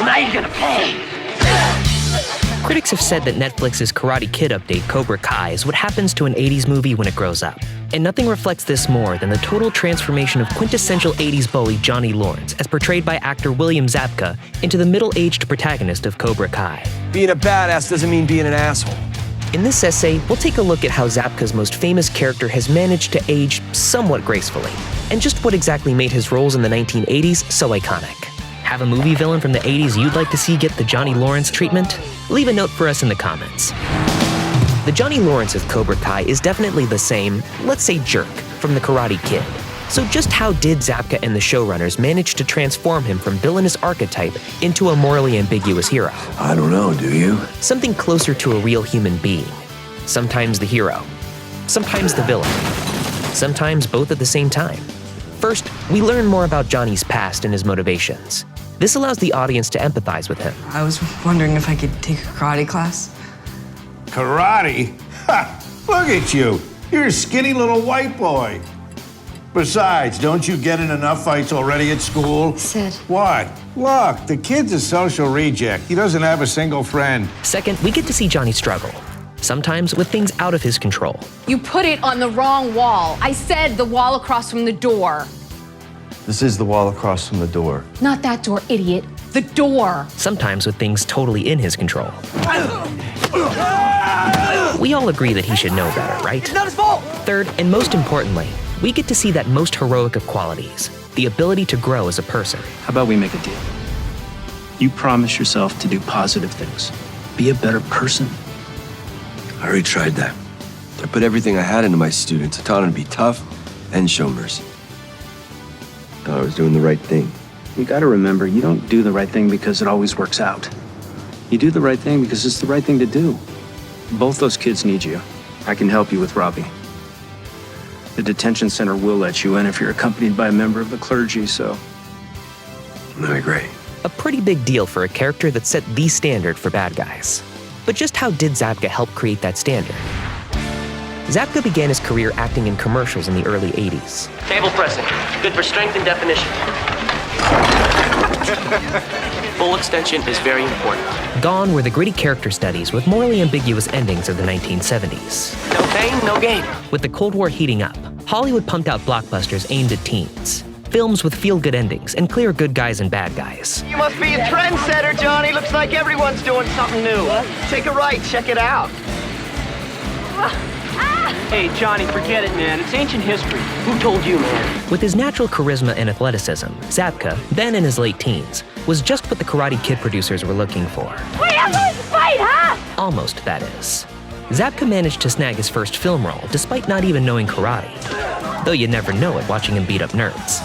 Now you're gonna pay. Critics have said that Netflix's Karate Kid update, Cobra Kai, is what happens to an 80s movie when it grows up. And nothing reflects this more than the total transformation of quintessential 80s bully Johnny Lawrence, as portrayed by actor William Zabka, into the middle-aged protagonist of Cobra Kai. Being a badass doesn't mean being an asshole. In this essay, we'll take a look at how Zabka's most famous character has managed to age somewhat gracefully, and just what exactly made his roles in the 1980s so iconic. Have a movie villain from the 80s you'd like to see get the Johnny Lawrence treatment? Leave a note for us in the comments. The Johnny Lawrence of Cobra Kai is definitely the same, let's say, jerk from the Karate Kid. So just how did Zabka and the showrunners manage to transform him from villainous archetype into a morally ambiguous hero? I don't know, do you? Something closer to a real human being. Sometimes the hero, sometimes the villain, sometimes both at the same time. First, we learn more about Johnny's past and his motivations. This allows the audience to empathize with him. I was wondering if I could take a karate class. Karate? Ha! Look at you. You're a skinny little white boy. Besides, don't you get in enough fights already at school? Sid. What? Look, the kid's a social reject. He doesn't have a single friend. Second, we get to see Johnny struggle, sometimes with things out of his control. You put it on the wrong wall. I said the wall across from the door. This is the wall across from the door. Not that door, idiot. The door. Sometimes with things totally in his control. We all agree that he should know better, right? It's not his fault! Third, and most importantly, we get to see that most heroic of qualities, the ability to grow as a person. How about we make a deal? You promise yourself to do positive things. Be a better person. I already tried that. I put everything I had into my students. I taught them to be tough and show mercy. I thought I was doing the right thing. You gotta remember, you don't do the right thing because it always works out. You do the right thing because it's the right thing to do. Both those kids need you. I can help you with Robbie. The detention center will let you in if you're accompanied by a member of the clergy, so... I agree. A pretty big deal for a character that set the standard for bad guys. But just how did Zabka help create that standard? Zabka began his career acting in commercials in the early 80s. Table pressing. Good for strength and definition. Full extension is very important. Gone were the gritty character studies with morally ambiguous endings of the 1970s. No pain, no gain. With the Cold War heating up, Hollywood pumped out blockbusters aimed at teens. Films with feel-good endings and clear good guys and bad guys. You must be a trendsetter, Johnny. Looks like everyone's doing something new. Take a right, check it out. Hey, Johnny, forget it, man. It's ancient history. Who told you, man? With his natural charisma and athleticism, Zabka, then in his late teens, was just what the Karate Kid producers were looking for. Wait, I'm going to fight, huh? Almost, that is. Zabka managed to snag his first film role despite not even knowing karate. Though you'd never know it watching him beat up nerds.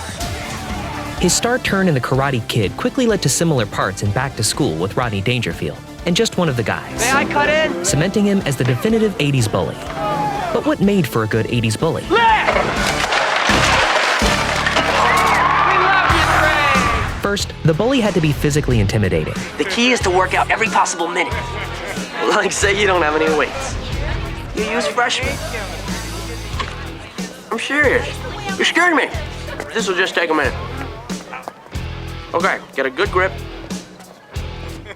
His star turn in The Karate Kid quickly led to similar parts in Back to School with Rodney Dangerfield, and Just One of the Guys. May I cut in? Cementing him as the definitive 80s bully. But what made for a good 80s bully? First, the bully had to be physically intimidating. The key is to work out every possible minute. Like, say you don't have any weights. You use freshmen. I'm serious. You're scaring me. This will just take a minute. Okay, get a good grip.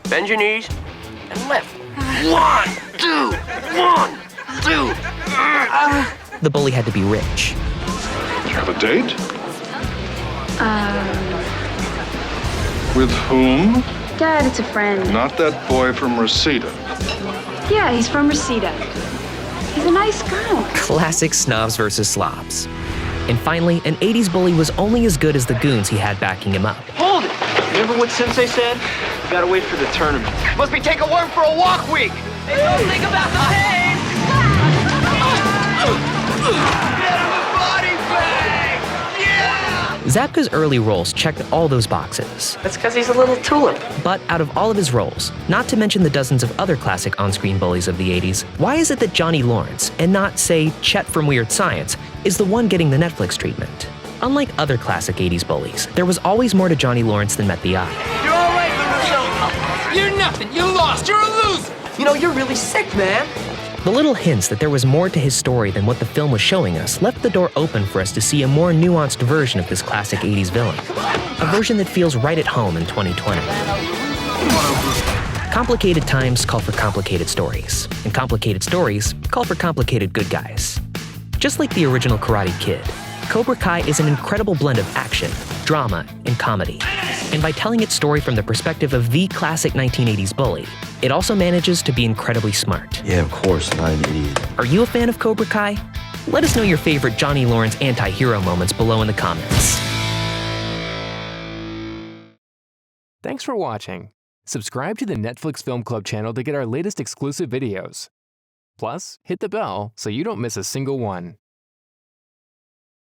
Bend your knees and lift. 1, 2, 1, 2. The bully had to be rich. You have a date? With whom? Dad, it's a friend. Not that boy from Reseda. Yeah, he's from Reseda. He's a nice guy. Classic snobs versus slobs. And finally, an 80s bully was only as good as the goons he had backing him up. Hold it! Remember what Sensei said? You gotta wait for the tournament. Must be take a worm for a walk week! Hey, don't think about the pain! Get him a body bag! Yeah! Zabka's early roles checked all those boxes. That's because he's a little tulip. But out of all of his roles, not to mention the dozens of other classic on-screen bullies of the 80s, why is it that Johnny Lawrence, and not, say, Chet from Weird Science, is the one getting the Netflix treatment? Unlike other classic 80s bullies, there was always more to Johnny Lawrence than met the eye. You're all right, LaRusso. You're nothing. You lost. You're a loser. You know, you're really sick, man. The little hints that there was more to his story than what the film was showing us left the door open for us to see a more nuanced version of this classic 80s villain. A version that feels right at home in 2020. Complicated times call for complicated stories, and complicated stories call for complicated good guys. Just like the original Karate Kid, Cobra Kai is an incredible blend of action, drama, and comedy. And by telling its story from the perspective of the classic 1980s bully, it also manages to be incredibly smart. Yeah, of course, not an idiot. Are you a fan of Cobra Kai? Let us know your favorite Johnny Lawrence anti-hero moments below in the comments. Thanks for watching. Subscribe to the Netflix Film Club channel to get our latest exclusive videos. Plus, hit the bell so you don't miss a single one.